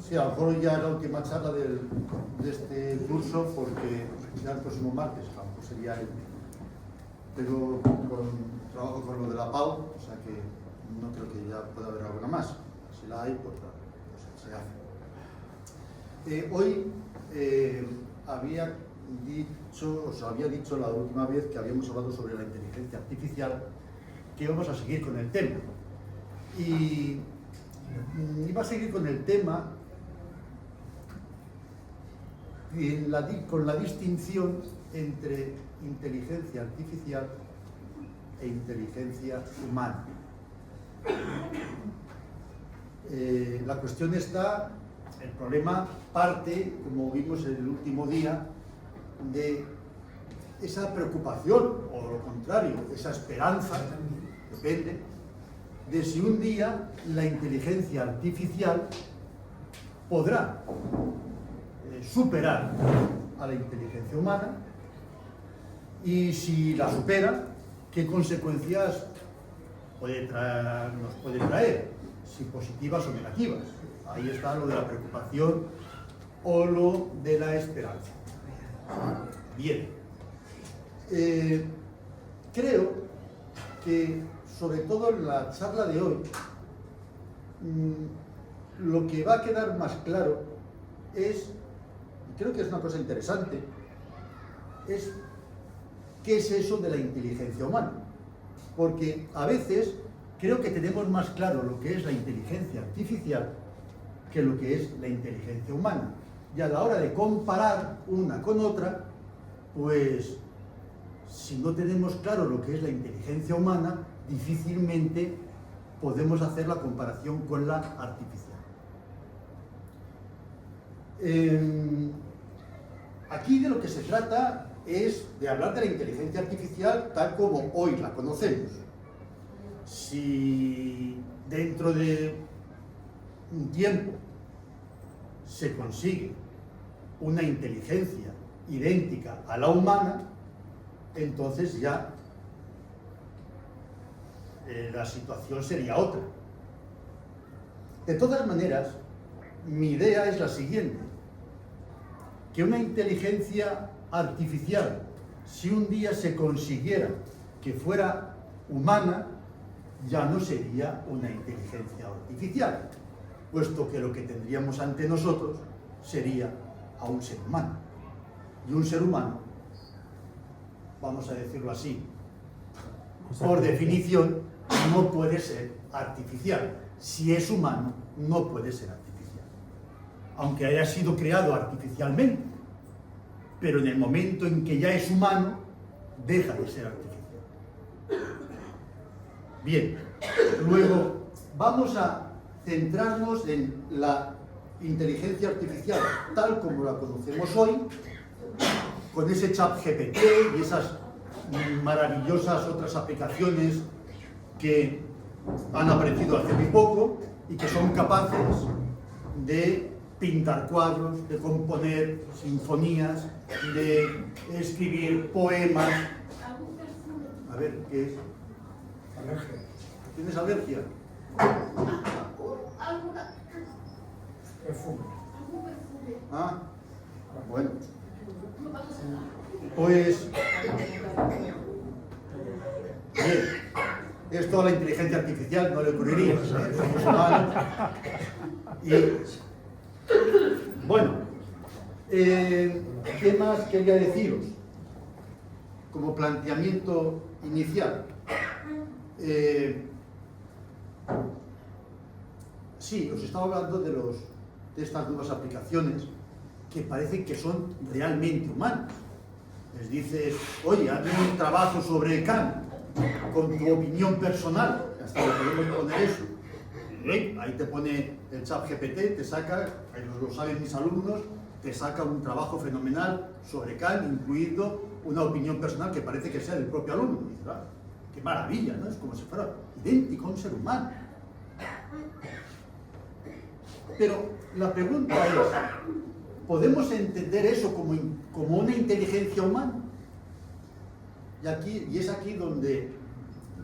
Sí, a lo mejor ya es la última charla de este curso, porque ya el próximo martes, a lo mejor sería el... Pero trabajo con lo de la PAU, o sea que no creo que ya pueda haber alguna más. Si la hay, pues se hace. Hoy había dicho la última vez que habíamos hablado sobre la inteligencia artificial, que vamos a seguir con el tema. Y iba a seguir con el tema con la distinción entre inteligencia artificial e inteligencia humana. La cuestión está, el problema parte, como vimos el último día, de esa preocupación, o lo contrario, esa esperanza, depende, de si un día la inteligencia artificial podrá superar a la inteligencia humana, y si la supera, ¿qué consecuencias nos puede traer? Si positivas o negativas. Ahí está lo de la preocupación o lo de la esperanza. Bien. Creo que, sobre todo en la charla de hoy, lo que va a quedar más claro es, creo que es una cosa interesante, es qué es eso de la inteligencia humana. Porque a veces creo que tenemos más claro lo que es la inteligencia artificial que lo que es la inteligencia humana. Y a la hora de comparar una con otra, pues si no tenemos claro lo que es la inteligencia humana, difícilmente podemos hacer la comparación con la artificial. Aquí de lo que se trata es de hablar de la inteligencia artificial tal como hoy la conocemos. Si dentro de un tiempo se consigue una inteligencia idéntica a la humana, entonces ya la situación sería otra. De todas maneras, mi idea es la siguiente: que una inteligencia artificial, si un día se consiguiera que fuera humana, ya no sería una inteligencia artificial, puesto que lo que tendríamos ante nosotros sería a un ser humano. Y un ser humano, vamos a decirlo así, por definición, no puede ser artificial. Si es humano, no puede ser artificial. Aunque haya sido creado artificialmente, pero en el momento en que ya es humano, deja de ser artificial. Bien, luego vamos a centrarnos en la inteligencia artificial tal como la conocemos hoy, con ese ChatGPT y esas maravillosas otras aplicaciones que han aparecido hace muy poco y que son capaces de pintar cuadros, de componer sinfonías, de escribir poemas. A ver, ¿qué es? Alergia. ¿Tienes alergia? Perfume. Ah, bueno. Pues, bien, esto a la inteligencia artificial no le ocurriría, ¿sabes? Somos humanos. Y, bueno, ¿qué más quería deciros? Como planteamiento inicial. Sí, os estaba hablando de estas nuevas aplicaciones que parecen que son realmente humanas. Les dices, oye, hazme un trabajo sobre Kant con tu opinión personal, hasta le podemos poner eso. Ahí te pone el ChatGPT, te saca, lo saben mis alumnos, te saca un trabajo fenomenal sobre Kant, incluyendo una opinión personal que parece que sea del propio alumno. Y dices, qué maravilla, ¿no? Es como si fuera idéntico a un ser humano. Pero la pregunta es, ¿podemos entender eso como una inteligencia humana? Y es aquí donde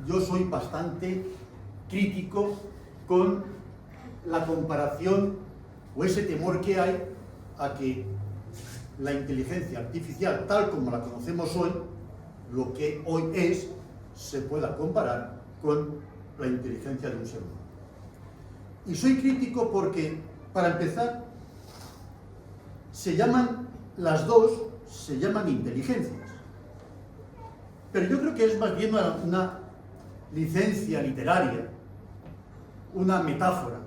yo soy bastante crítico con la comparación o ese temor que hay a que la inteligencia artificial, tal como la conocemos hoy, lo que hoy es, se pueda comparar con la inteligencia de un ser humano. Y soy crítico porque, para empezar, las dos se llaman inteligencias. Pero yo creo que es más bien una licencia literaria, una metáfora,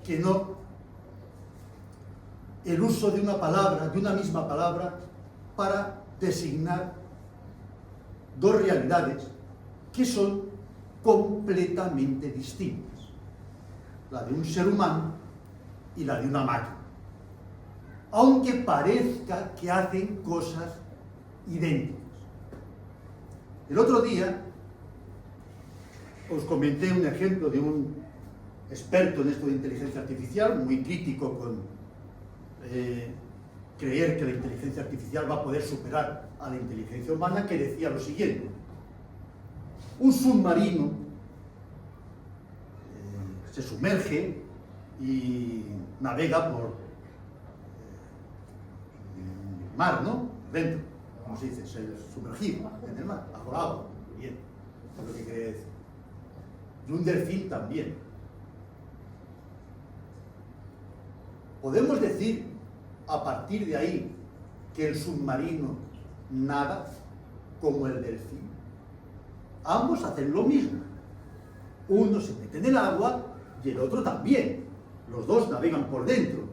que no el uso de una palabra, de una misma palabra, para designar dos realidades que son completamente distintas. La de un ser humano y la de una máquina. Aunque parezca que hacen cosas idénticas. El otro día os comenté un ejemplo de un experto en esto de inteligencia artificial, muy crítico con creer que la inteligencia artificial va a poder superar a la inteligencia humana, que decía lo siguiente: un submarino se sumerge y navega por el mar, ¿no? Dentro, como se dice, sumergido en el mar, bajo el agua. Bien, es lo que quería decir. Y un delfín también. Podemos decir, a partir de ahí, que el submarino nada como el delfín. Ambos hacen lo mismo. Uno se mete en el agua y el otro también. Los dos navegan por dentro.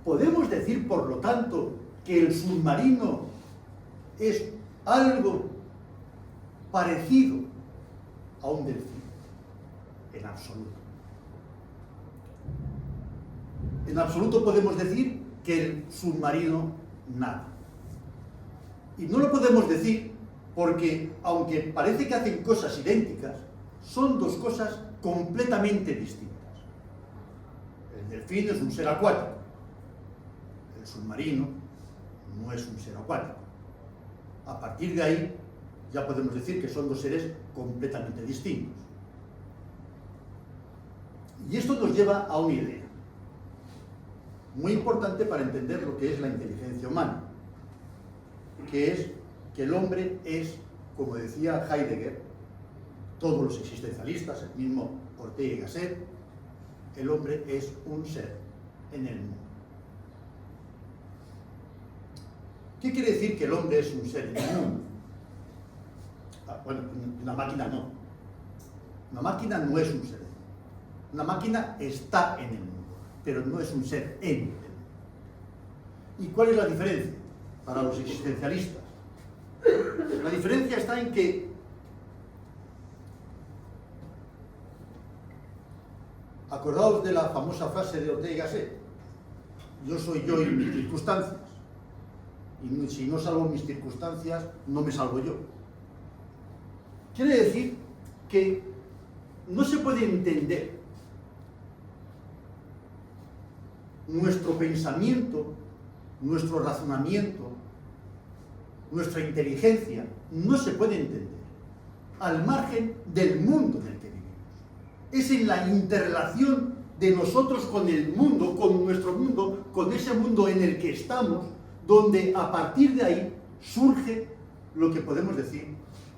Podemos decir, por lo tanto, que el submarino es algo parecido a un delfín. En absoluto. En absoluto podemos decir que el submarino nada. Y no lo podemos decir porque, aunque parece que hacen cosas idénticas, son dos cosas completamente distintas. El delfín es un ser acuático. El submarino no es un ser acuático. A partir de ahí, ya podemos decir que son dos seres completamente distintos. Y esto nos lleva a una idea muy importante para entender lo que es la inteligencia humana, que es que el hombre es, como decía Heidegger, todos los existencialistas, el mismo Ortega y Gasset, el hombre es un ser en el mundo. ¿Qué quiere decir que el hombre es un ser en el mundo? Bueno, una máquina no. Una máquina no es un ser. Una máquina está en el mundo, pero no es un ser en el mundo. ¿Y cuál es la diferencia para los existencialistas? La diferencia está en que acordaos de la famosa frase de Ortega y Gasset: yo soy yo y mis circunstancias, y si no salvo mis circunstancias, no me salvo yo. Quiere decir que no se puede entender nuestro pensamiento, nuestro razonamiento, nuestra inteligencia, no se puede entender al margen del mundo en el que vivimos. Es en la interrelación de nosotros con el mundo, con nuestro mundo, con ese mundo en el que estamos, donde a partir de ahí surge lo que podemos decir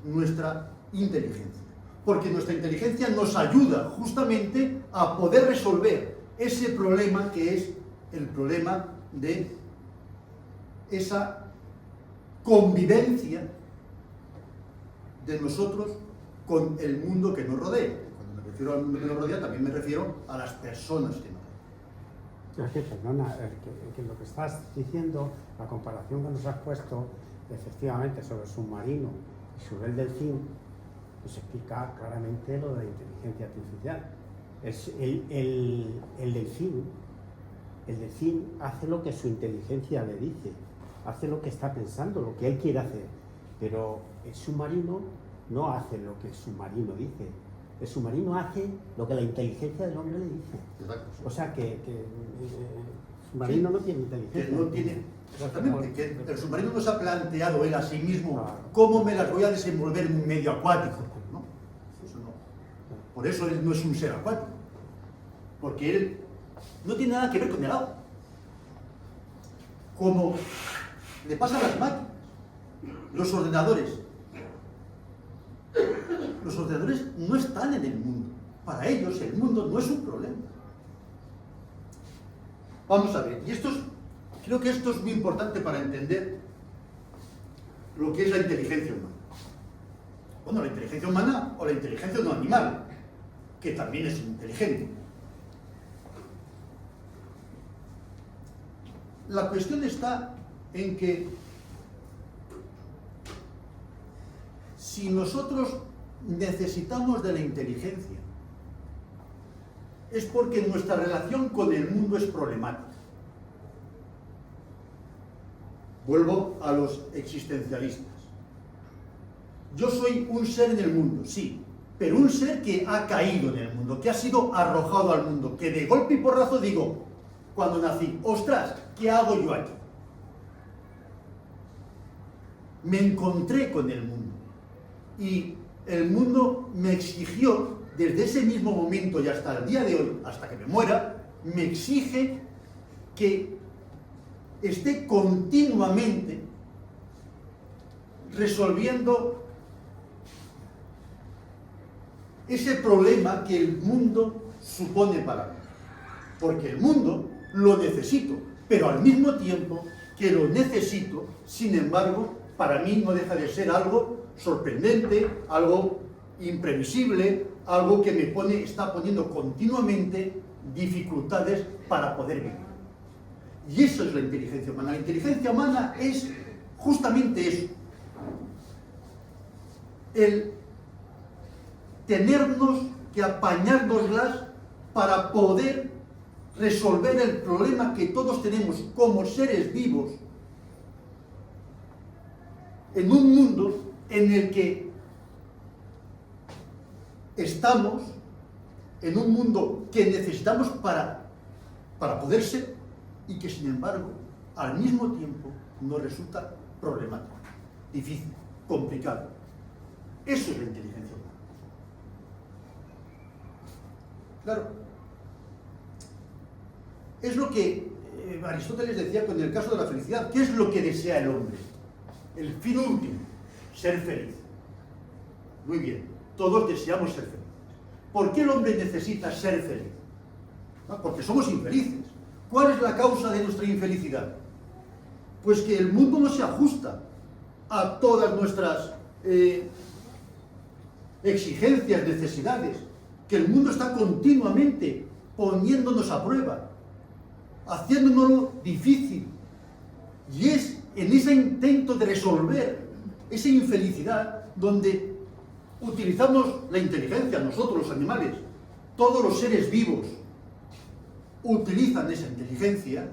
nuestra inteligencia. Porque nuestra inteligencia nos ayuda justamente a poder resolver ese problema que es el problema de esa convivencia de nosotros con el mundo que nos rodea. Cuando me refiero al mundo que nos rodea, también me refiero a las personas que nos rodean. Es que, perdona, que lo que estás diciendo, la comparación que nos has puesto, efectivamente, sobre el submarino y sobre el delfín, pues explica claramente lo de la inteligencia artificial. Es el delfín hace lo que su inteligencia le dice, hace lo que está pensando, lo que él quiere hacer, pero el submarino no hace lo que el submarino dice, el submarino hace lo que la inteligencia del hombre le dice. Exacto, sí. O sea que el submarino sí, no tiene inteligencia. Que no tiene, exactamente, que el submarino no se ha planteado él a sí mismo, claro, cómo me las voy a desenvolver en un medio acuático, ¿no? Eso no. Por eso él no es un ser acuático, porque él no tiene nada que ver con el agua. Como le pasa a las máquinas, los ordenadores no están en el mundo. Para ellos el mundo no es un problema. Vamos a ver, y creo que esto es muy importante para entender lo que es la inteligencia humana. Bueno, la inteligencia humana o la inteligencia de un animal, que también es inteligente. La cuestión está en que si nosotros necesitamos de la inteligencia, es porque nuestra relación con el mundo es problemática. Vuelvo a los existencialistas. Yo soy un ser en el mundo, sí, pero un ser que ha caído en el mundo, que ha sido arrojado al mundo, que de golpe y porrazo digo, cuando nací, ostras, ¿qué hago yo aquí? Me encontré con el mundo y el mundo me exigió, desde ese mismo momento y hasta el día de hoy, hasta que me muera, me exige que esté continuamente resolviendo ese problema que el mundo supone para mí. Porque el mundo lo necesito, pero al mismo tiempo que lo necesito, sin embargo, para mí no deja de ser algo sorprendente, algo imprevisible, algo que está poniendo continuamente dificultades para poder vivir. Y eso es la inteligencia humana. La inteligencia humana es justamente eso. El tenernos que apañárnoslas para poder resolver el problema que todos tenemos como seres vivos en un mundo en el que estamos, en un mundo que necesitamos para poder ser y que sin embargo al mismo tiempo nos resulta problemático, difícil, complicado. Eso es la inteligencia humana. Claro, es lo que Aristóteles decía con el caso de la felicidad. ¿Qué es lo que desea el hombre? El fin último, ser feliz. Muy bien, todos deseamos ser felices. ¿Por qué el hombre necesita ser feliz? Porque somos infelices. ¿Cuál es la causa de nuestra infelicidad? Pues que el mundo no se ajusta a todas nuestras exigencias, necesidades, que el mundo está continuamente poniéndonos a prueba, haciéndonoslo difícil. Y es en ese intento de resolver esa infelicidad donde utilizamos la inteligencia, nosotros los animales, todos los seres vivos utilizan esa inteligencia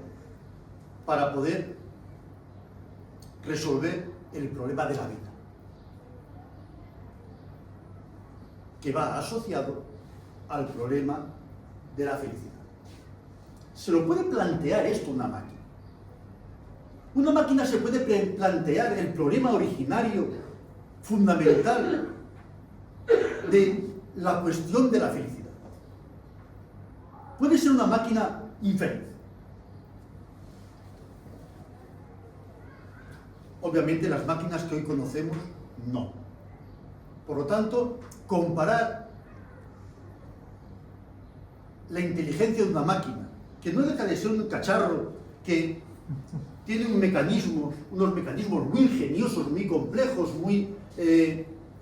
para poder resolver el problema de la vida, que va asociado al problema de la felicidad. ¿Se lo puede plantear esto una máquina? Una máquina se puede plantear el problema originario, fundamental, de la cuestión de la felicidad. Puede ser una máquina infeliz. Obviamente las máquinas que hoy conocemos, no. Por lo tanto, comparar la inteligencia de una máquina, que no deja de ser un cacharro que tiene unos mecanismos muy ingeniosos, muy complejos, muy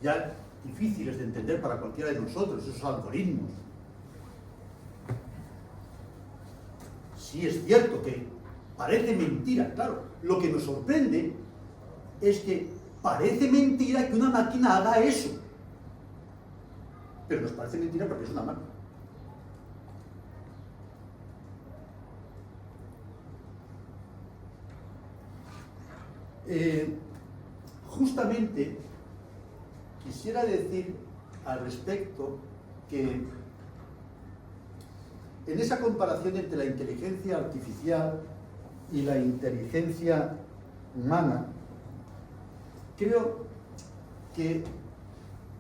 ya difíciles de entender para cualquiera de nosotros, esos algoritmos. Sí es cierto que parece mentira, claro. Lo que nos sorprende es que parece mentira que una máquina haga eso. Pero nos parece mentira porque es una máquina. Justamente quisiera decir al respecto que en esa comparación entre la inteligencia artificial y la inteligencia humana, creo que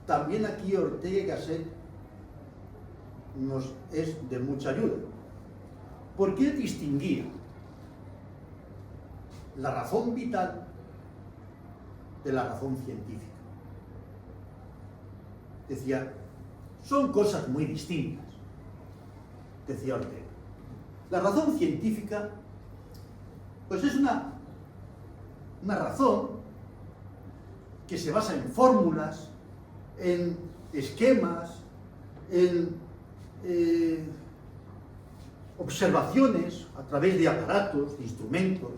también aquí Ortega y Gasset nos es de mucha ayuda. porque él distinguía la razón vital de la razón científica. Decía, son cosas muy distintas, decía Ortega. La razón científica, pues es una razón que se basa en fórmulas, en esquemas, en observaciones a través de aparatos, de instrumentos,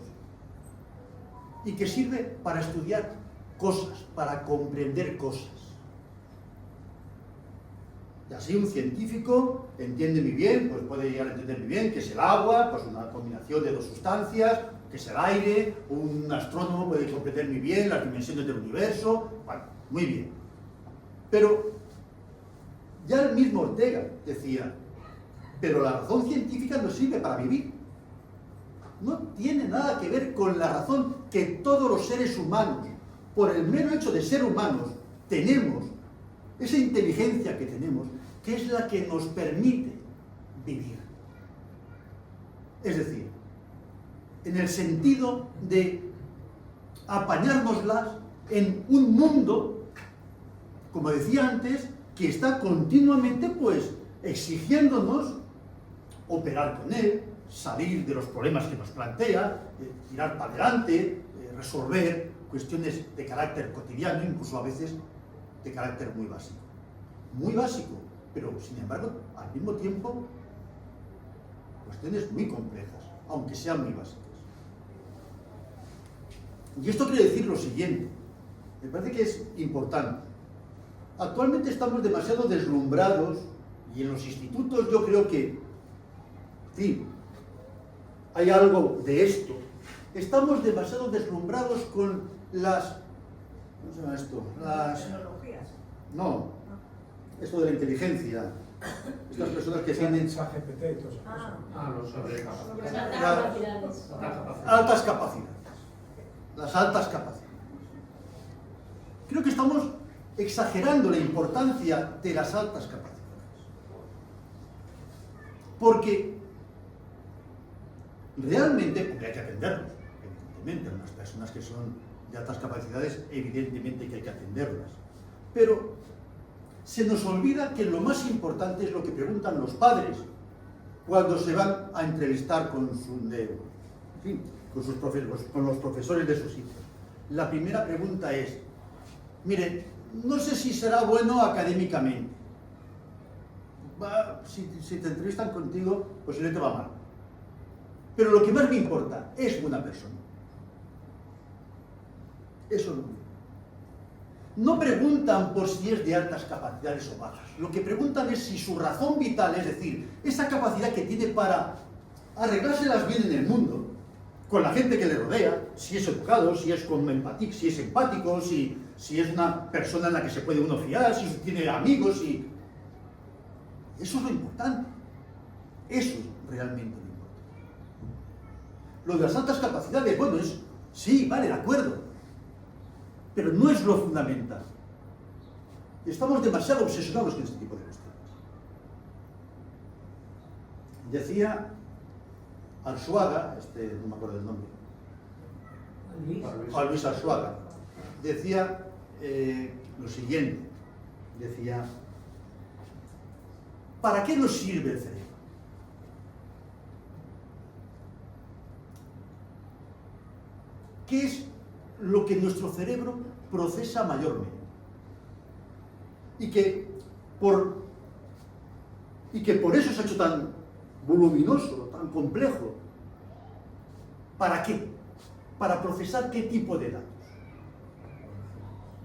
y que sirve para estudiar cosas, para comprender cosas. Y así un científico entiende muy bien, pues puede llegar a entender muy bien que es el agua, pues una combinación de dos sustancias, que es el aire. Un astrónomo puede comprender muy bien las dimensiones del universo. Bueno, muy bien. Pero ya el mismo Ortega decía, pero la razón científica no sirve para vivir. No tiene nada que ver con la razón que todos los seres humanos, por el mero hecho de ser humanos, tenemos, esa inteligencia que tenemos, que es la que nos permite vivir. Es decir, en el sentido de apañárnoslas en un mundo, como decía antes, que está continuamente, pues, exigiéndonos operar con él, salir de los problemas que nos plantea, tirar para adelante, resolver cuestiones de carácter cotidiano, incluso a veces de carácter muy básico. Muy básico, pero sin embargo, al mismo tiempo, cuestiones muy complejas, aunque sean muy básicas. Y esto quiere decir lo siguiente, me parece que es importante. Actualmente estamos demasiado deslumbrados, y en los institutos yo creo que, sí, hay algo de esto. Estamos demasiado deslumbrados con las... ¿Cómo se llama esto? Las... tecnologías. No, esto de la inteligencia. Estas personas que tienen ChatGPT y todo eso. Los sobrecapacidades. altas capacidades. Las altas capacidades. Creo que estamos exagerando la importancia de las altas capacidades. Porque realmente, porque hay que atenderlos, evidentemente, las personas que son de altas capacidades, evidentemente que hay que atenderlas. Pero se nos olvida que lo más importante es lo que preguntan los padres cuando se van a entrevistar con los profesores de sus hijos. La primera pregunta es, miren, no sé si será bueno académicamente. Si te entrevistan contigo, posiblemente va mal. Pero lo que más me importa es buena persona. Eso no preguntan por si es de altas capacidades o bajas. Lo que preguntan es si su razón vital, es decir, esa capacidad que tiene para arreglárselas bien en el mundo, con la gente que le rodea, si es educado, si es si es empático, si es una persona en la que se puede uno fiar, si tiene amigos, eso es lo importante. Eso es realmente lo importante. Lo de las altas capacidades, bueno, sí, vale, de acuerdo, pero no es lo fundamental. Estamos demasiado obsesionados con este tipo de cuestiones. Decía Arzuaga, no me acuerdo del nombre, Luis Arzuaga, decía lo siguiente, decía, ¿para qué nos sirve el cerebro? ¿Qué es lo que nuestro cerebro procesa mayormente? Y que por eso se ha hecho tan voluminoso, tan complejo. ¿Para qué? Para procesar qué tipo de datos.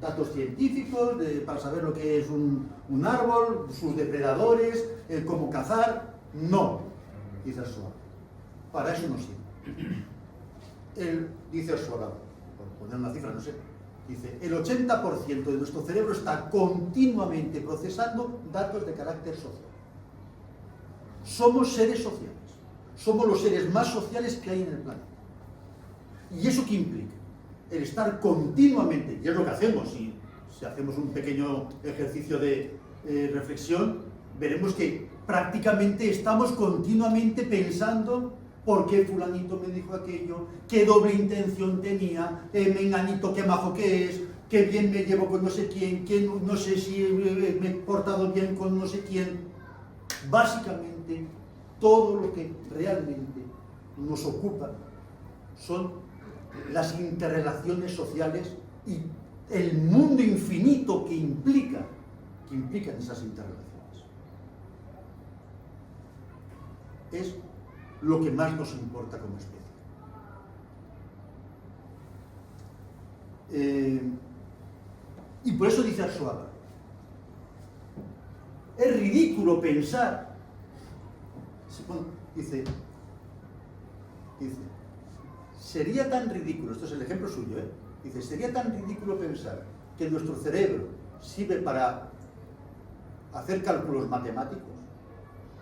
Datos científicos, para saber lo que es un árbol, sus depredadores, cómo cazar. No, dice Arzuaga. Para eso no sirve. Él dice Arzuaga, por poner una cifra, no sé, dice, el 80% de nuestro cerebro está continuamente procesando datos de carácter social. Somos seres sociales. Somos los seres más sociales que hay en el planeta. ¿Y eso qué implica? El estar continuamente, y es lo que hacemos, si hacemos un pequeño ejercicio de reflexión, veremos que prácticamente estamos continuamente pensando por qué fulanito me dijo aquello, qué doble intención tenía, menganito qué majo que es, qué bien me llevo con no sé quién, no sé si me he portado bien con no sé quién. Básicamente, todo lo que realmente nos ocupa son las interrelaciones sociales y el mundo infinito que implican esas interrelaciones. Es lo que más nos importa como especie. Y por eso dice Arzuaga, es ridículo pensar, dice, sería tan ridículo, esto es el ejemplo suyo, dice, sería tan ridículo pensar que nuestro cerebro sirve para hacer cálculos matemáticos,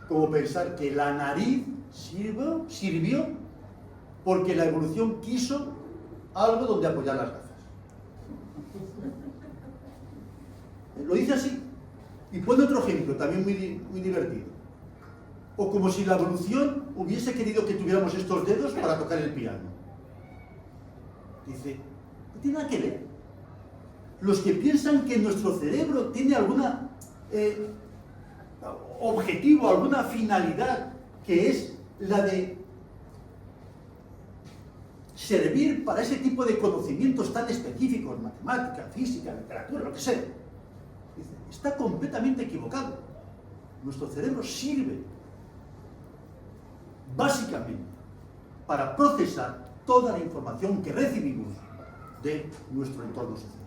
como pensar que la nariz sirvió porque la evolución quiso algo donde apoyar las gafas. Lo dice así. Y pone otro ejemplo, también muy divertido. O como si la evolución hubiese querido que tuviéramos estos dedos para tocar el piano. Dice, no tiene nada que ver. Los que piensan que nuestro cerebro tiene alguna objetivo, alguna finalidad, que es la de servir para ese tipo de conocimientos tan específicos, matemática, física, literatura, lo que sea. Dice, está completamente equivocado. Nuestro cerebro sirve básicamente para procesar toda la información que recibimos de nuestro entorno social.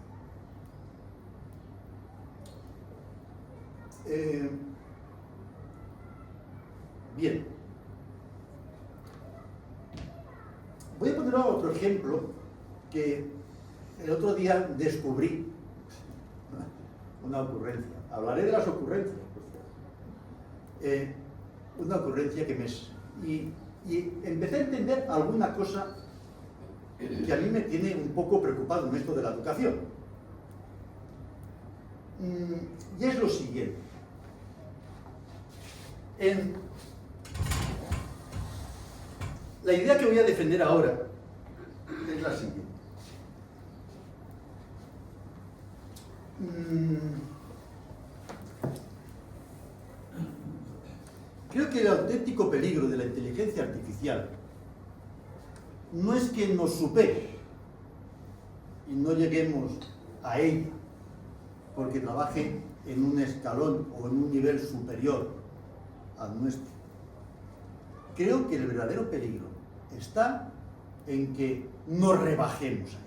Bien. Voy a poner otro ejemplo que el otro día descubrí. Una ocurrencia. Hablaré de las ocurrencias. Una ocurrencia que me... Y empecé a entender alguna cosa que a mí me tiene un poco preocupado en esto de la educación. Y es lo siguiente. La idea que voy a defender ahora es la siguiente. Creo que el auténtico peligro de la inteligencia artificial no es que nos supere y no lleguemos a ella porque trabaje en un escalón o en un nivel superior al nuestro. Creo que el verdadero peligro está en que nos rebajemos ahí.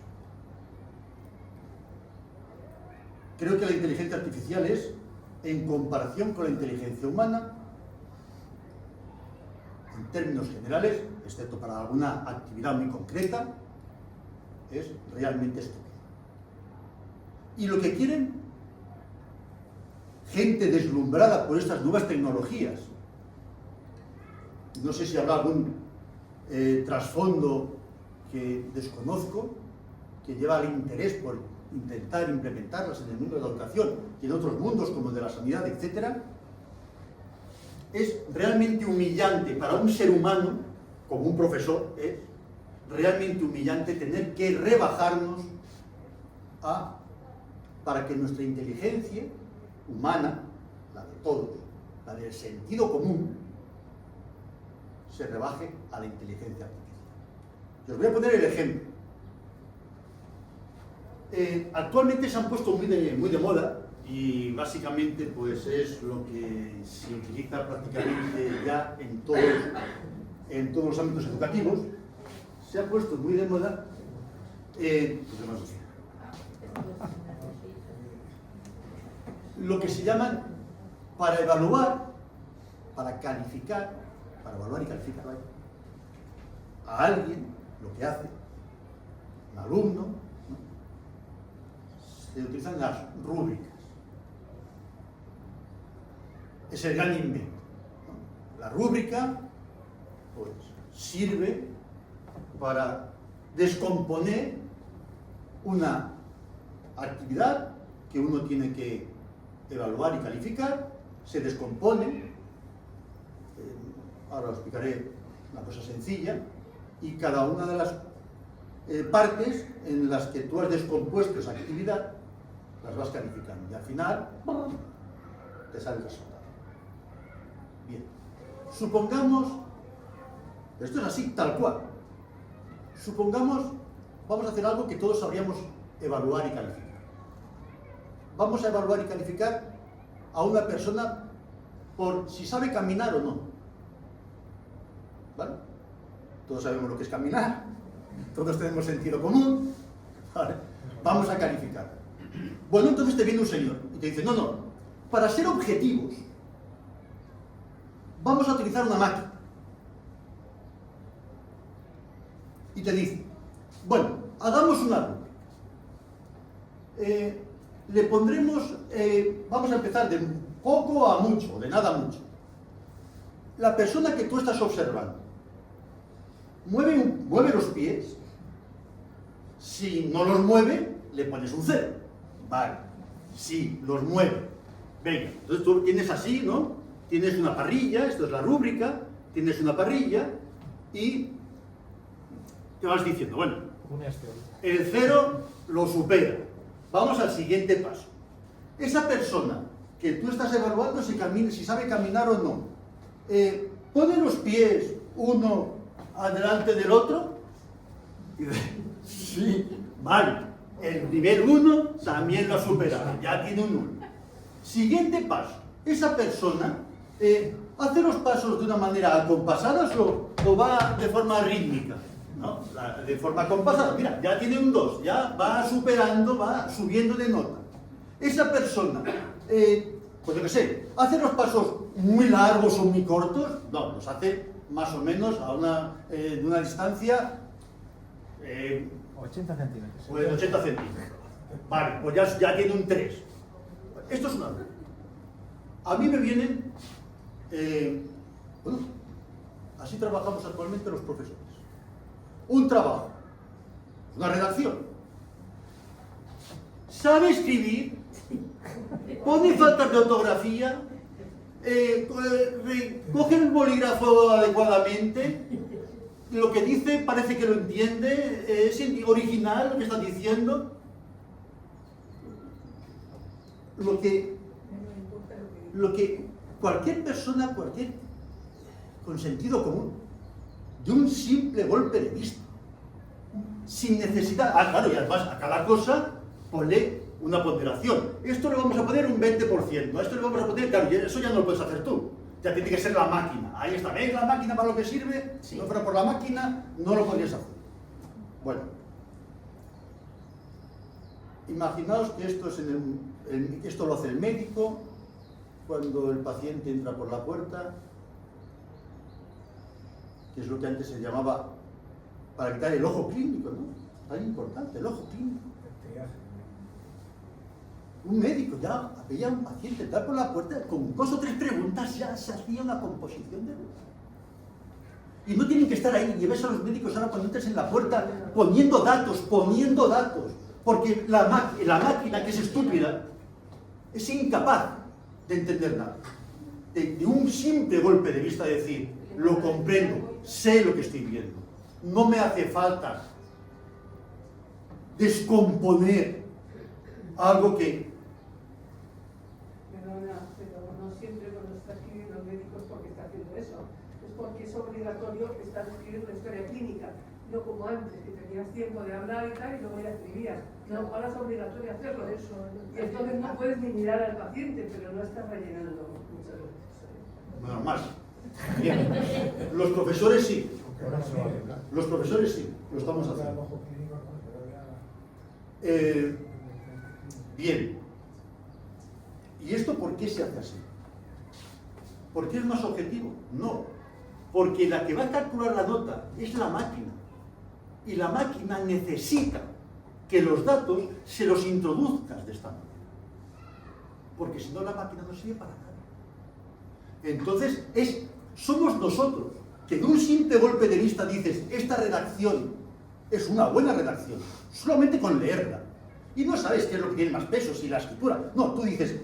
Creo que la inteligencia artificial es, en comparación con la inteligencia humana, en términos generales, excepto para alguna actividad muy concreta, es realmente estúpida. Y lo que quieren, gente deslumbrada por estas nuevas tecnologías, no sé si habrá algún trasfondo que desconozco, que lleva al interés por intentar implementarlas en el mundo de la educación y en otros mundos como el de la sanidad, etc., es realmente humillante para un ser humano, como un profesor, es realmente humillante tener que rebajarnos para que nuestra inteligencia humana, la de todos, la del sentido común, se rebaje a la inteligencia artificial. Os voy a poner el ejemplo. Actualmente se han puesto muy de moda y básicamente pues es lo que se utiliza prácticamente ya en todos los ámbitos educativos. Se ha puesto muy de moda lo que se llaman para evaluar, para calificar, para evaluar y calificar a alguien, lo que hace, un alumno, ¿no? Se utilizan las rúbricas. Es el gran invento, ¿no? La rúbrica pues, sirve para descomponer una actividad que uno tiene que evaluar y calificar se descompone, ahora os explicaré una cosa sencilla, y cada una de las partes en las que tú has descompuesto esa actividad, las vas calificando, y al final, ¡pum!, te sale el resultado. Bien, supongamos, esto es así, tal cual, supongamos, vamos a hacer algo que todos sabríamos evaluar y calificar. Vamos a evaluar y calificar a una persona por si sabe caminar o no. ¿Vale? Todos sabemos lo que es caminar, todos tenemos sentido común. ¿Vale? Vamos a calificar. Bueno, entonces te viene un señor y te dice, no, para ser objetivos, vamos a utilizar una máquina. Y te dice, bueno, hagamos una ruta. Le pondremos, vamos a empezar de poco a mucho, de nada a mucho. La persona que tú estás observando mueve los pies. Si no los mueve, le pones un 0. Vale. Si los mueve. Venga, entonces tú tienes así, ¿no? Tienes una parrilla, esto es la rúbrica, tienes una parrilla y te vas diciendo, bueno, el 0 lo supera. Vamos al siguiente paso. Esa persona que tú estás evaluando si sabe caminar o no, pone los pies uno adelante del otro. Y dice, sí, vale. El nivel 1 también lo ha superado, ya tiene un 1. Siguiente paso. Esa persona hace los pasos de una manera acompasada o va de forma rítmica. ¿No? De forma compasada, mira, ya tiene un 2, ya va superando, va subiendo de nota. Esa persona, pues yo qué sé, ¿hace los pasos muy largos o muy cortos? No, los hace más o menos de una distancia 80 centímetros. Pues 80 centímetros. Vale, pues ya tiene un 3. Esto es una ruta. A mí me vienen, bueno, así trabajamos actualmente los profesores. Un trabajo, una redacción. Sabe escribir, pone faltas de ortografía, coge el bolígrafo adecuadamente, lo que dice parece que lo entiende, es original lo que está diciendo. Lo que cualquier persona, con sentido común, de un simple golpe de vista, sin necesidad, claro, y además a cada cosa ponle una ponderación. Esto le vamos a poner un 20%, a esto le vamos a poner, claro, eso ya no lo puedes hacer tú, ya tiene que ser la máquina. Ahí está, ¿veis la máquina para lo que sirve? Si no fuera por la máquina, no lo podrías hacer. Bueno, imaginaos que esto lo hace el médico cuando el paciente entra por la puerta, que es lo que antes se llamaba, para quitar el ojo clínico, ¿no? Tan importante, el ojo clínico. Un médico ya veía a un paciente entrar por la puerta, con 2 o 3 preguntas ya se hacía una composición de voz. Y no tienen que estar ahí, y ves a los médicos ahora cuando entres en la puerta poniendo datos, porque la máquina, que es estúpida, es incapaz de entender nada. De un simple golpe de vista decir, lo comprendo, sé lo que estoy viendo, no me hace falta descomponer algo que... Pero no siempre cuando está escribiendo el médico es porque está haciendo eso, es porque es obligatorio estar escribiendo una historia clínica, no como antes, que tenías tiempo de hablar y tal, y luego ya escribías. No, ahora es obligatorio hacerlo. Y entonces no puedes ni mirar al paciente, pero no estás rellenando muchas veces. Bueno, más. Bien. Los profesores sí. Los profesores sí, lo estamos haciendo. Bien. ¿Y esto por qué se hace así? ¿Por qué es más objetivo? No. Porque la que va a calcular la nota es la máquina. Y la máquina necesita que los datos se los introduzcas de esta manera. Porque si no, la máquina no sirve para nada. Entonces, somos nosotros que de un simple golpe de vista dices, esta redacción es una buena redacción, solamente con leerla. Y no sabes qué es lo que tiene más peso, si la escritura. No, tú dices,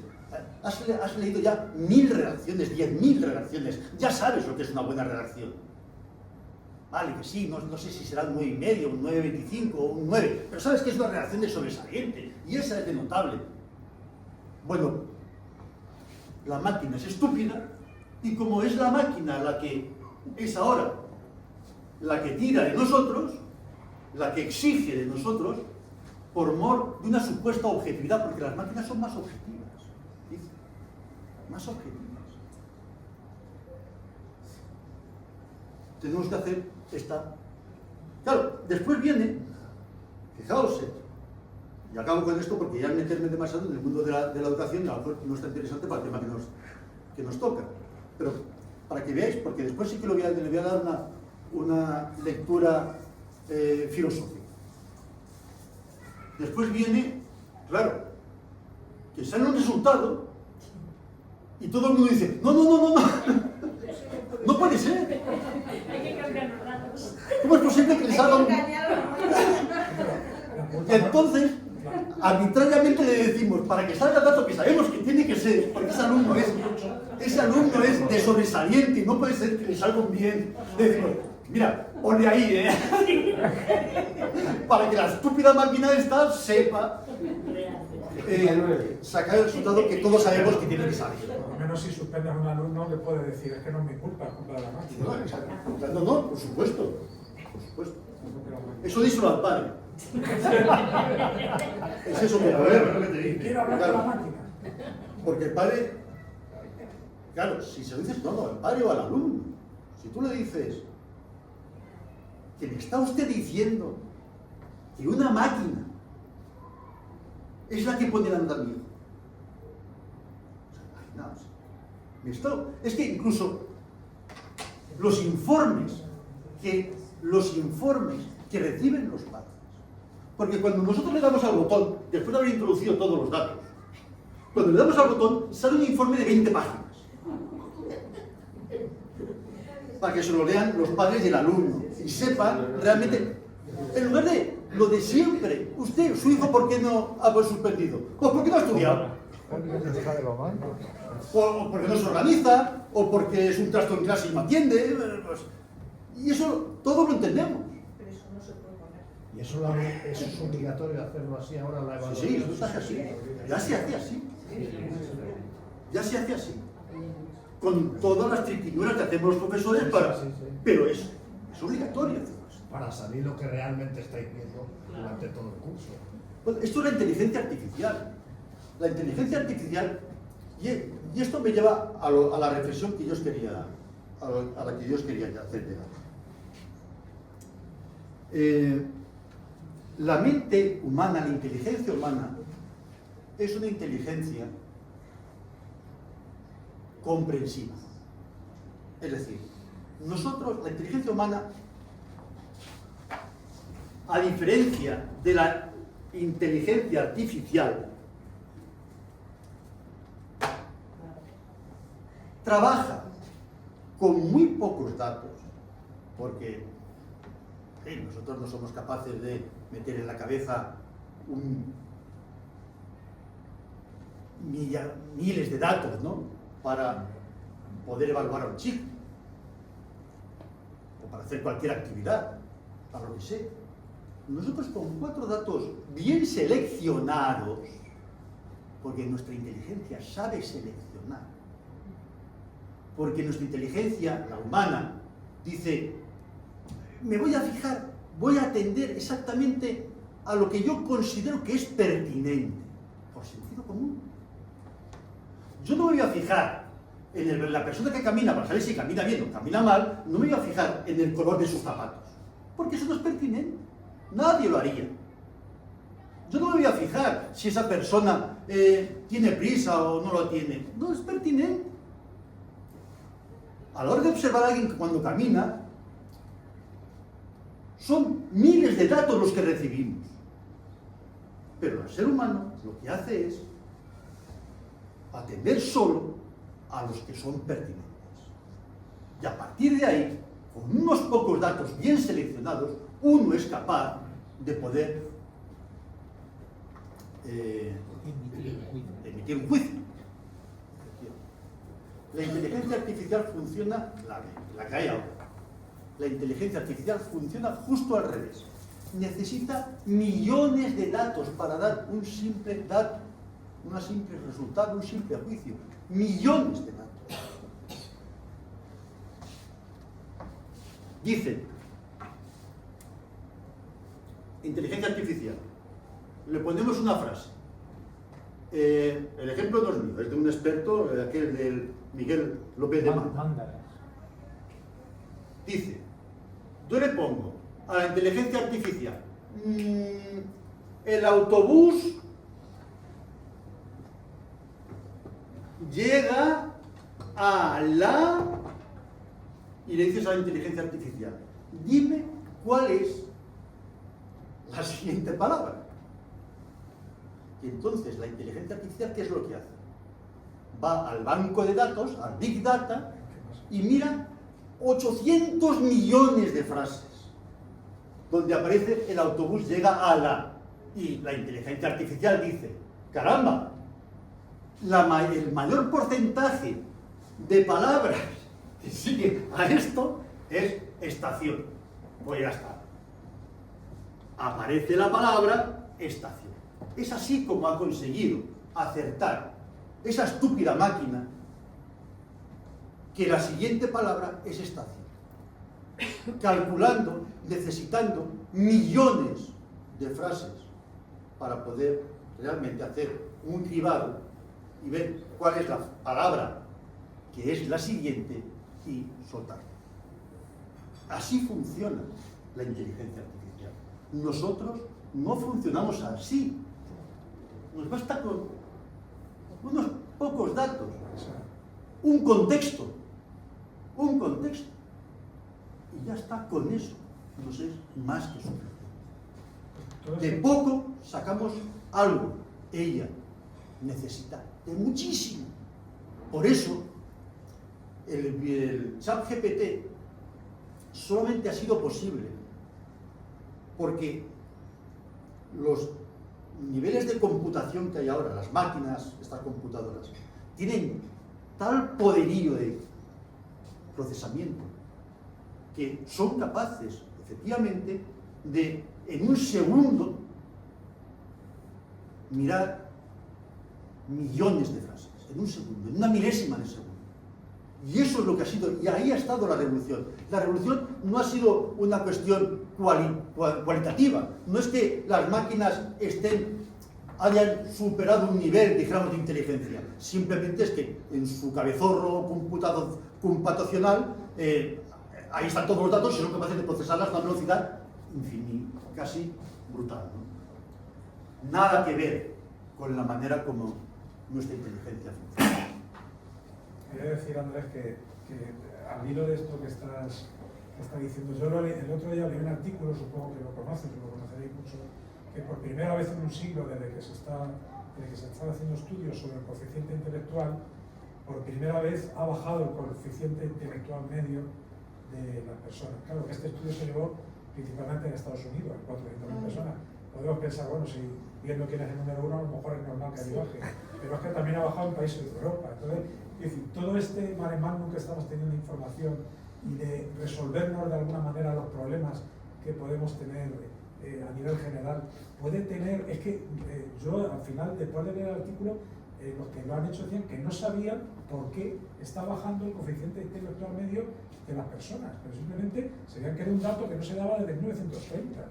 has leído ya 1000 redacciones, 10.000 redacciones, ya sabes lo que es una buena redacción. Vale, que sí, no sé si será un 9,5, un 9,25 o un 9, pero sabes que es una redacción de sobresaliente, y esa es de notable. Bueno, la máquina es estúpida, y como es la máquina la que es ahora, la que tira de nosotros, la que exige de nosotros, por mor de una supuesta objetividad, porque las máquinas son más objetivas, dice, más objetivas. Tenemos que hacer esta... Claro, después viene, fijaos, y acabo con esto porque ya meterme demasiado en el mundo de la educación a lo mejor no está interesante para el tema que nos toca, pero para que veáis, porque después sí que le voy a dar una lectura filosófica. Después viene, claro, que sale un resultado y todo el mundo dice, no, no puede ser. Hay que cambiar los datos. ¿Cómo es posible que les haga un...? Entonces, arbitrariamente le decimos, para que salga el dato que sabemos que tiene que ser, porque ese alumno es de sobresaliente y no puede ser que le salga un bien. Le decimos, mira, ponle ahí, para que la estúpida máquina esta sepa sacar el resultado que todos sabemos que tiene que salir. Por lo menos si suspendes a un alumno le puede decir, es que no es mi culpa, es culpa de la máquina. No, por supuesto. Eso díselo al padre. Es eso que Quiero hablar con la máquina. Porque el padre, claro, si se lo dices, no, al padre o al alumno. Si tú le dices que le está usted diciendo que una máquina es la que pone el andamio. Imaginaos. Es que incluso los informes que reciben los padres, porque cuando nosotros le damos al botón, después de haber introducido todos los datos, cuando le damos al botón sale un informe de 20 páginas para que se lo lean los padres y el alumno y sepan realmente, en lugar de lo de siempre, usted, su hijo, ¿por qué no ha suspendido? Pues porque no ha estudiado, o porque no se organiza, o porque es un trasto en clase y no atiende, pues, y eso todo lo entendemos. Pero eso no se puede poner. Y eso es obligatorio hacerlo así ahora la evaluación. Sí, eso está así. Ya se hace así. Ya se hace así. Con todas las triquiñuelas que hacemos los profesores para... Pero es obligatorio hacerlo así. Para saber lo que realmente estáis viendo durante todo el curso. Bueno, esto es la inteligencia artificial. La inteligencia artificial, y esto me lleva a la reflexión que yo os quería, a la que yo os quería hacer llegar. La mente humana, la inteligencia humana, es una inteligencia comprensiva. Es decir, nosotros, la inteligencia humana, a diferencia de la inteligencia artificial, trabaja con muy pocos datos, porque nosotros no somos capaces de meter en la cabeza miles de datos, ¿no?, para poder evaluar a un chico o para hacer cualquier actividad, para lo que sea. Nosotros con 4 datos bien seleccionados, porque nuestra inteligencia sabe seleccionar, porque nuestra inteligencia, la humana, dice, me voy a fijar, voy a atender exactamente a lo que yo considero que es pertinente, por sentido común. Yo no me voy a fijar en la persona que camina para saber si camina bien o camina mal, no me voy a fijar en el color de sus zapatos, porque eso no es pertinente. Nadie lo haría. Yo no me voy a fijar si esa persona tiene prisa o no lo tiene. No es pertinente. A la hora de observar a alguien que cuando camina, son miles de datos los que recibimos. Pero el ser humano lo que hace es atender solo a los que son pertinentes. Y a partir de ahí, con unos pocos datos bien seleccionados, uno es capaz de poder emitir un juicio. La inteligencia artificial funciona, la que hay ahora. La inteligencia artificial funciona justo al revés. Necesita millones de datos para dar un simple dato, un simple resultado, un simple juicio. Millones de datos. Dice, inteligencia artificial. Le ponemos una frase. El ejemplo no es mío, es de un experto, aquel del Miguel López de Manda. Dice, yo le pongo a la inteligencia artificial, el autobús llega a la... Y le dices a la inteligencia artificial, dime cuál es la siguiente palabra. Y entonces la inteligencia artificial, ¿qué es lo que hace? Va al banco de datos, al Big Data, y mira 800 millones de frases donde aparece el autobús llega a la... Y la inteligencia artificial dice, caramba, el mayor porcentaje de palabras que sigue a esto es estación. Pues ya está. Aparece la palabra estación. Es así como ha conseguido acertar esa estúpida máquina que la siguiente palabra es estación. Calculando, necesitando millones de frases para poder realmente hacer un cribado y ver cuál es la palabra que es la siguiente y soltarla. Así funciona la inteligencia artificial. Nosotros no funcionamos así. Nos basta con unos pocos datos, un contexto, y ya está, con eso nos es más que suficiente. De poco sacamos algo, ella necesita de muchísimo. Por eso el ChatGPT solamente ha sido posible porque los niveles de computación que hay ahora, las máquinas, estas computadoras, tienen tal poderío de procesamiento que son capaces, efectivamente, de, en un segundo, mirar millones de frases, en un segundo, en una milésima de segundo. Y eso es lo que ha sido, y ahí ha estado la revolución. La revolución no ha sido una cuestión cualitativa, no es que las máquinas hayan superado un nivel, dijéramos, de inteligencia, simplemente es que en su cabezorro computacional ahí están todos los datos y son capaces de procesarlas a una velocidad infinita, casi brutal, ¿no? Nada que ver con la manera como nuestra inteligencia funciona. Quería decir, Andrés, que al hilo de esto que estás diciendo, yo el otro día leí un artículo, supongo que lo conoces, lo conoceréis mucho, que por primera vez en un siglo, desde que se están haciendo estudios sobre el coeficiente intelectual, por primera vez ha bajado el coeficiente intelectual medio de las personas. Claro que este estudio se llevó principalmente en Estados Unidos, 400.000 personas. Podemos pensar, bueno, si viendo quién es el número uno, a lo mejor es normal que baje, pero es que también ha bajado en países de Europa. Entonces, es decir, todo este mare magnum que estamos teniendo de información y de resolvernos de alguna manera los problemas que podemos tener a nivel general, puede tener, es que yo al final, después de leer el artículo, los que lo han hecho decían que no sabían por qué está bajando el coeficiente intelectual medio de las personas, pero simplemente se veían que era un dato que no se daba desde 1930.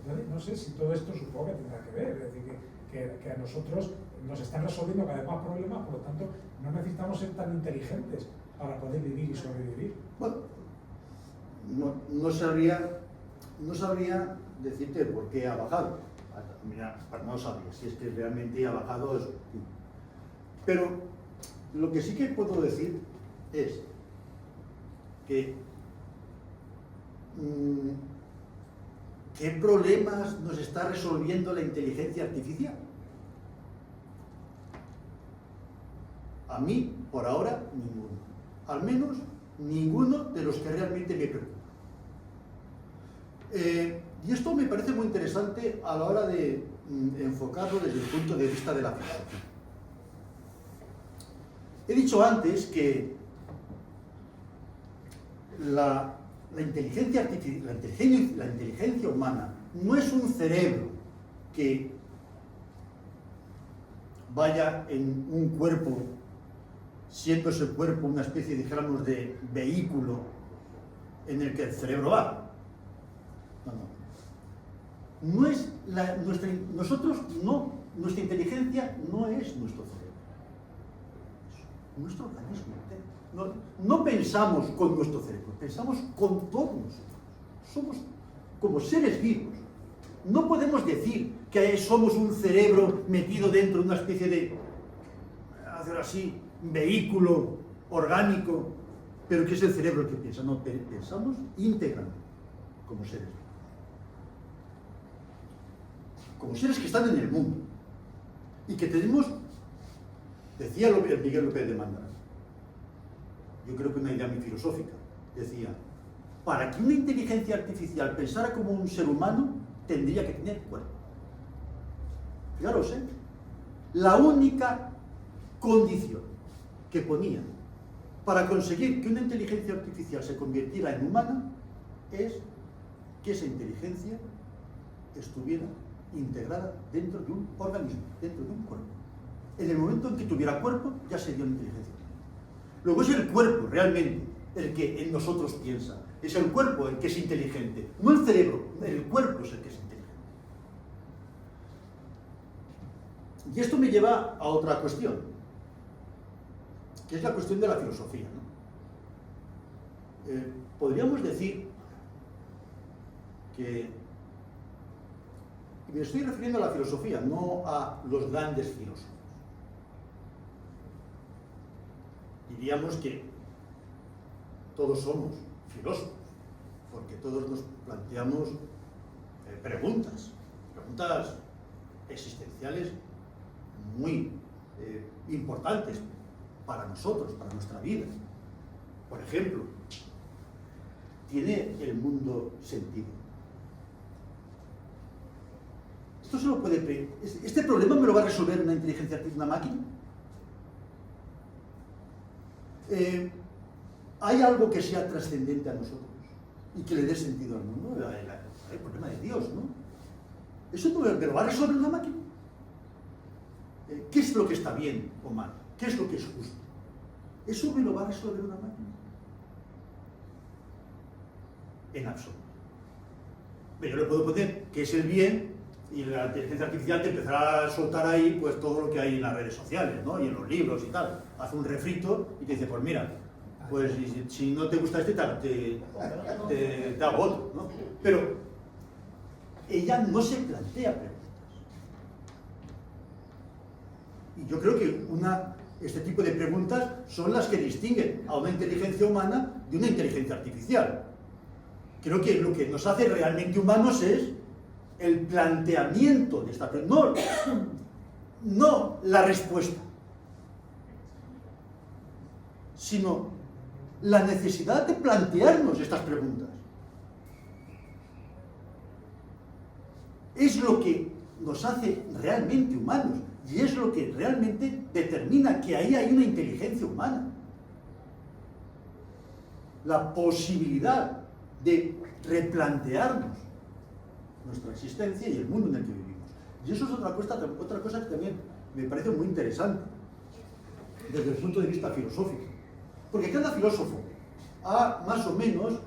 Entonces, no sé si todo esto supongo que tendrá que ver, es decir, que a nosotros nos están resolviendo cada vez más problemas, por lo tanto, no necesitamos ser tan inteligentes para poder vivir y sobrevivir. Bueno, no sabría decirte por qué ha bajado. Mira, no sabría si es que realmente ha bajado eso. Pero lo que sí que puedo decir es que ¿qué problemas nos está resolviendo la inteligencia artificial? A mí, por ahora, ninguno. Al menos ninguno de los que realmente me preocupan. Y esto me parece muy interesante a la hora de enfocarlo desde el punto de vista de la filosofía. He dicho antes que la inteligencia humana no es un cerebro que vaya en un cuerpo, siendo ese cuerpo una especie, dijéramos, de vehículo en el que el cerebro va. No es nuestra inteligencia no es nuestro cerebro, es nuestro organismo. No pensamos con nuestro cerebro, pensamos con todos nosotros. Somos como seres vivos. No podemos decir que somos un cerebro metido dentro de una especie de, hacer así, vehículo orgánico, pero que es el cerebro el que piensa. No, pensamos íntegramente como seres vivos. Como seres que están en el mundo y que tenemos, decía Miguel López de Mándara, yo creo que una idea muy filosófica, decía, para que una inteligencia artificial pensara como un ser humano, tendría que tener cuerpo. Fijaros, la única condición que ponían para conseguir que una inteligencia artificial se convirtiera en humana es que esa inteligencia estuviera integrada dentro de un organismo, dentro de un cuerpo. En el momento en que tuviera cuerpo, ya sería una inteligencia. Luego es el cuerpo realmente el que en nosotros piensa. Es el cuerpo el que es inteligente, no el cerebro, el cuerpo es el que es inteligente. Y esto me lleva a otra cuestión, que es la cuestión de la filosofía, ¿no? Podríamos decir que, y me estoy refiriendo a la filosofía, no a los grandes filósofos. Diríamos que todos somos filósofos, porque todos nos planteamos preguntas existenciales muy importantes para nosotros, para nuestra vida. Por ejemplo, ¿tiene el mundo sentido? Esto se lo puede ¿Este problema me lo va a resolver una inteligencia artificial, una máquina? ¿Hay algo que sea trascendente a nosotros y que le dé sentido al mundo? El problema de Dios, ¿no? ¿Eso me lo va a resolver una máquina? ¿Qué es lo que está bien o mal? ¿Qué es lo que es justo? ¿Eso me lo va a resolver una máquina? En absoluto. Yo le puedo poner qué es el bien y la inteligencia artificial te empezará a soltar ahí pues todo lo que hay en las redes sociales, ¿no? Y en los libros y tal. Hace un refrito y te dice, pues mira, pues si no te gusta este tal, te hago otro, ¿no? Pero ella no se plantea preguntas. Y yo creo que este tipo de preguntas son las que distinguen a una inteligencia humana de una inteligencia artificial. Creo que lo que nos hace realmente humanos es el planteamiento de esta pregunta, no la respuesta, sino la necesidad de plantearnos estas preguntas. Es lo que nos hace realmente humanos y es lo que realmente determina que ahí hay una inteligencia humana. La posibilidad de replantearnos nuestra existencia y el mundo en el que vivimos. Y eso es otra cosa que también me parece muy interesante desde el punto de vista filosófico. Porque cada filósofo ha más o menos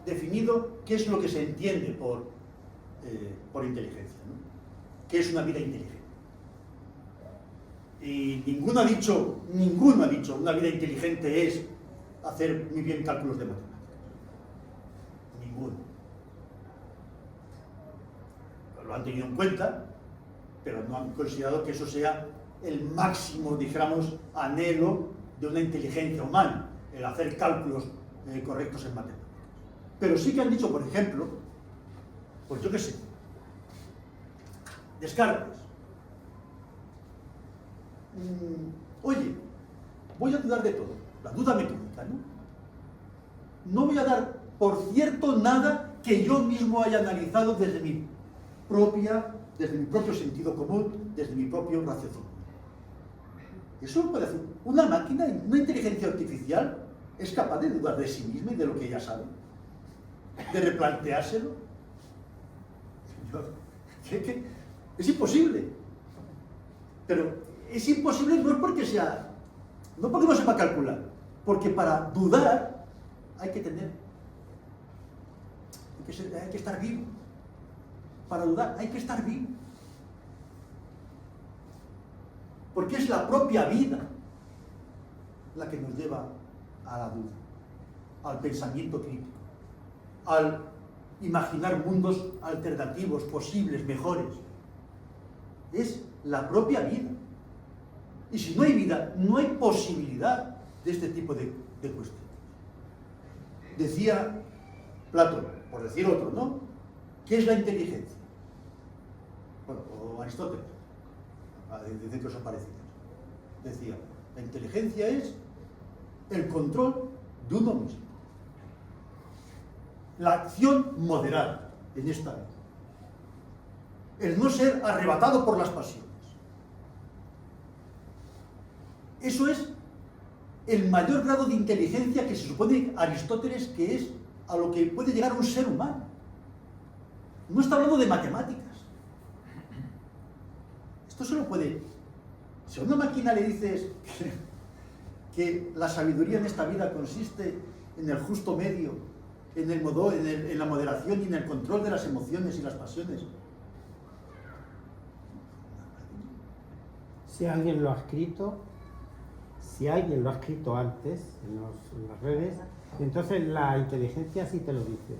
definido qué es lo que se entiende por inteligencia, ¿no? ¿Qué es una vida inteligente? Y ninguno ha dicho, una vida inteligente es hacer muy bien cálculos de matemáticas. Ninguno. Lo han tenido en cuenta, pero no han considerado que eso sea el máximo, dijéramos, anhelo de una inteligencia humana, el hacer cálculos correctos en matemáticas. Pero sí que han dicho, por ejemplo, pues yo qué sé, Descartes. Oye, voy a dudar de todo, la duda metódica, ¿no? No voy a dar por cierto nada que yo mismo haya analizado desde mi propio sentido común, desde mi propio raciocinio. Eso lo puede hacer una máquina, una inteligencia artificial, es capaz de dudar de sí misma y de lo que ella sabe, de replanteárselo. Es imposible. Pero es imposible no es porque no sepa calcular, porque para dudar hay que estar vivo. Para dudar hay que estar vivo. Porque es la propia vida la que nos lleva a la duda, al pensamiento crítico, al imaginar mundos alternativos, posibles, mejores. Es la propia vida. Y si no hay vida, no hay posibilidad de este tipo de cuestiones. Decía Platón, por decir otro, ¿no? ¿Qué es la inteligencia? Bueno, o Aristóteles, dice cosas parecidas. Decía, la inteligencia es el control de uno mismo. La acción moderada en esta vida. El no ser arrebatado por las pasiones. Eso es el mayor grado de inteligencia que se supone Aristóteles que es a lo que puede llegar un ser humano. No está hablando de matemáticas. Esto se lo puede... Si a una máquina le dices que la sabiduría en esta vida consiste en el justo medio, en la moderación y en el control de las emociones y las pasiones. Si alguien lo ha escrito antes en las redes, entonces la inteligencia sí te lo dice.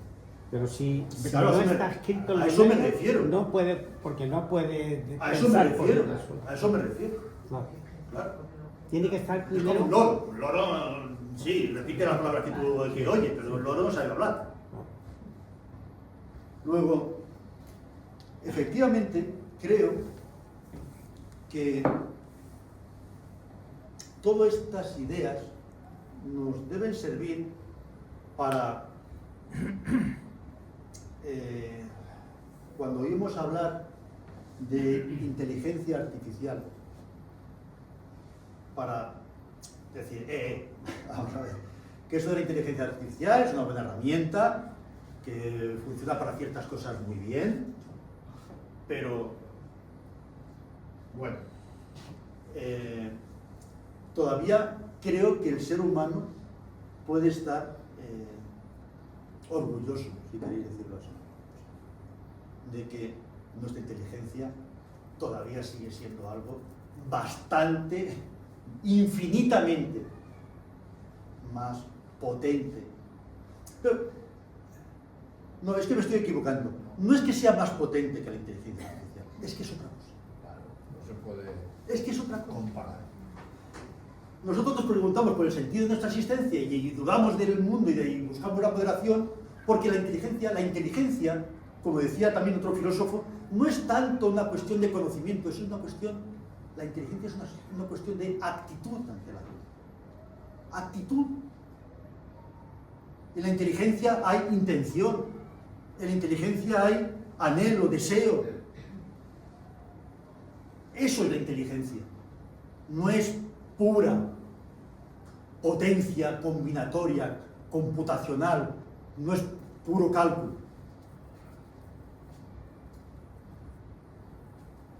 Pero si Claro, no está escrito en a las eso me redes, refiero. no puede, porque no puede A eso me pensar por refiero. sí solo. A eso me refiero. No. Claro. Tiene que estar Es primero. como un loro. Un loro, sí, repite las palabras que oye, pero el loro no sabe hablar. Luego, efectivamente, creo que todas estas ideas nos deben servir para, cuando oímos hablar de inteligencia artificial, para decir, vamos a ver, que eso de la inteligencia artificial es una buena herramienta, que funciona para ciertas cosas muy bien, pero, bueno, todavía creo que el ser humano puede estar orgulloso, si queréis decirlo así, de que nuestra inteligencia todavía sigue siendo algo bastante, infinitamente más potente. Pero, no, es que me estoy equivocando. No es que sea más potente que la inteligencia artificial, es que es otra cosa. Claro, no se puede Es que es otra cosa. comparar. Nosotros nos preguntamos por el sentido de nuestra existencia y dudamos del mundo y buscamos la moderación, porque la inteligencia, como decía también otro filósofo, no es tanto una cuestión de conocimiento, es una cuestión, la inteligencia es una cuestión de actitud ante la vida. Actitud. En la inteligencia hay intención, en la inteligencia hay anhelo, deseo. Eso es la inteligencia. No es pura potencia combinatoria, computacional, no es puro cálculo.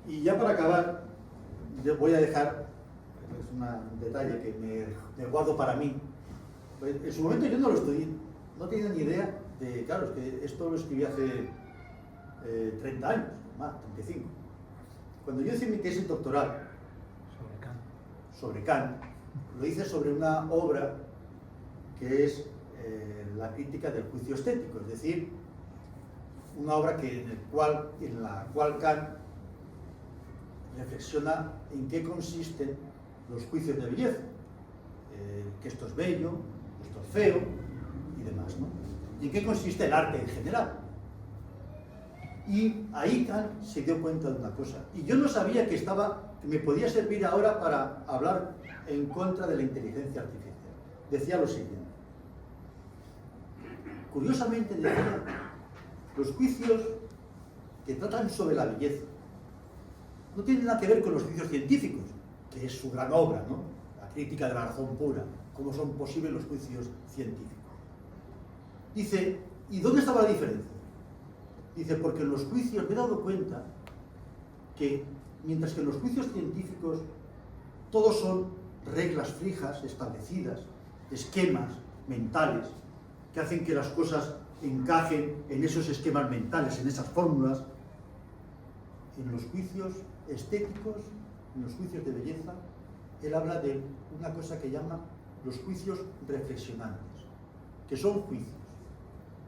Y ya para acabar, yo voy a dejar, es un detalle que me guardo para mí. En su momento yo no lo estudié, no tenía ni idea de, claro, es que esto lo escribí hace 30 años, más, 35. Cuando yo hice mi tesis doctoral sobre Kant, lo hice sobre una obra que es la crítica del juicio estético, es decir, una obra en la cual Kant reflexiona en qué consisten los juicios de belleza, que esto es bello, esto es feo y demás, ¿no? Y en qué consiste el arte en general. Y ahí Kant se dio cuenta de una cosa, y yo no sabía que me podía servir ahora para hablar en contra de la inteligencia artificial. Decía lo siguiente. Curiosamente decía, los juicios que tratan sobre la belleza no tienen nada que ver con los juicios científicos, que es su gran obra, ¿no? La crítica de la razón pura. como son posibles los juicios científicos. Dice, ¿y dónde estaba la diferencia? Dice, porque en los juicios me he dado cuenta que, mientras que en los juicios científicos todos son reglas fijas, establecidas, esquemas mentales, que hacen que las cosas encajen en esos esquemas mentales, en esas fórmulas, en los juicios estéticos, en los juicios de belleza, él habla de una cosa que llama los juicios reflexionantes, que son juicios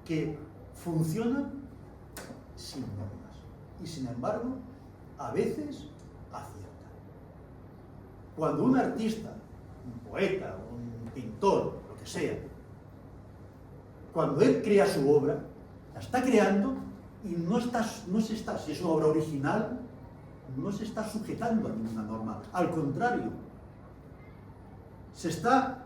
que funcionan sin normas y, sin embargo, a veces aciertan. Cuando un artista, un poeta, un pintor, lo que sea, cuando él crea su obra, la está creando y si es una obra original, no se está sujetando a ninguna norma. Al contrario, se está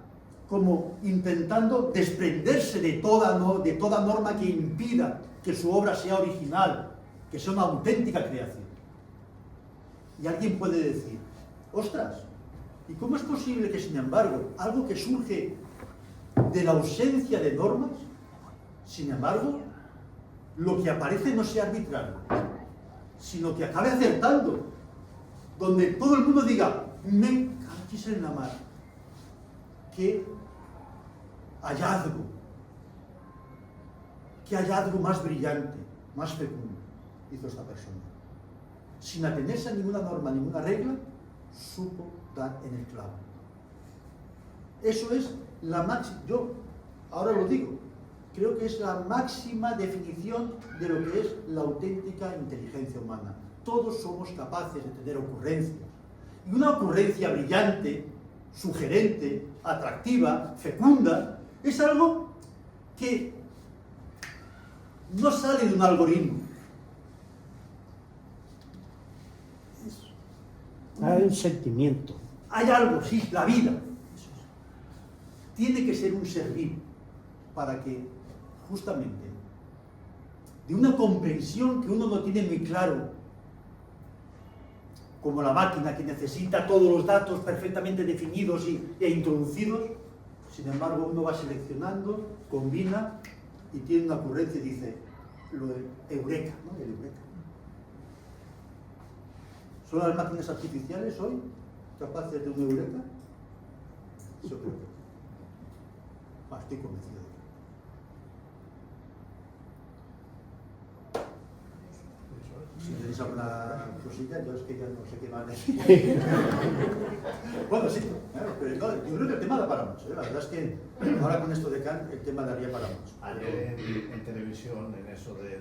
como intentando desprenderse de toda norma que impida que su obra sea original, que sea una auténtica creación. Y alguien puede decir, ostras, ¿y cómo es posible que, sin embargo, algo que surge de la ausencia de normas, sin embargo, lo que aparece no sea arbitrario, sino que acabe acertando, donde todo el mundo diga, me cachis en la mar, qué hallazgo más brillante, más fecundo hizo esta persona. Sin atenerse a ninguna norma, ninguna regla, supo dar en el clavo. Eso es la máxima, yo ahora lo digo, creo que es la máxima definición de lo que es la auténtica inteligencia humana. Todos somos capaces de tener ocurrencias. Y una ocurrencia brillante, sugerente, atractiva, fecunda, es algo que no sale de un algoritmo. Hay un sentimiento. Hay algo, sí, la vida. Tiene que ser un ser vivo para que, justamente, de una comprensión que uno no tiene muy claro, como la máquina que necesita todos los datos perfectamente definidos e introducidos, sin embargo uno va seleccionando, combina y tiene una ocurrencia y dice, lo de eureka, ¿no? El eureka. ¿Son las máquinas artificiales hoy capaces de un eureka? Yo creo que estoy convencido de que. Si tenéis alguna cosilla, yo es que ya no sé qué más decir. Bueno, sí, pero no, yo creo que el tema da para mucho. La verdad es que ahora con esto de Kant, el tema daría para mucho. Ayer en televisión, en eso de